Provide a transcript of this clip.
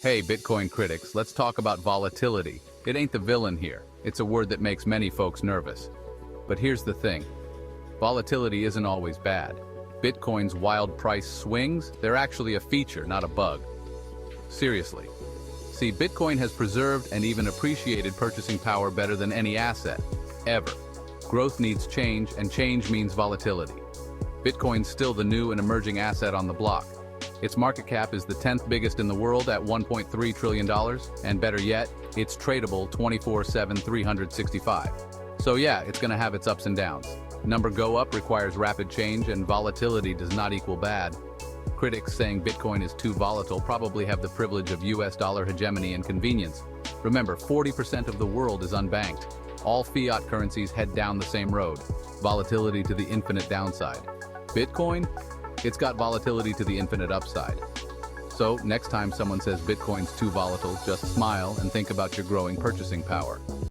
Hey, Bitcoin critics, let's talk about volatility. It ain't the villain here. It's a word that makes many folks nervous. But here's the thing. Volatility isn't always bad. Bitcoin's wild price swings, they're actually a feature, not a bug. Seriously. See, Bitcoin has preserved and even appreciated purchasing power better than any asset, ever. Growth needs change, and change means volatility. Bitcoin's still the new and emerging asset on the block. Its market cap is the 10th biggest in the world at $1.3 trillion, and better yet, it's tradable 24/7, 365. So yeah, it's gonna have its ups and downs. Number go up requires rapid change, and volatility does not equal bad. Critics saying Bitcoin is too volatile probably have the privilege of US dollar hegemony and convenience. Remember, 40% of the world is unbanked. All fiat currencies head down the same road. Volatility to the infinite downside. Bitcoin? It's got volatility to the infinite upside. So, next time someone says Bitcoin's too volatile, just smile and think about your growing purchasing power.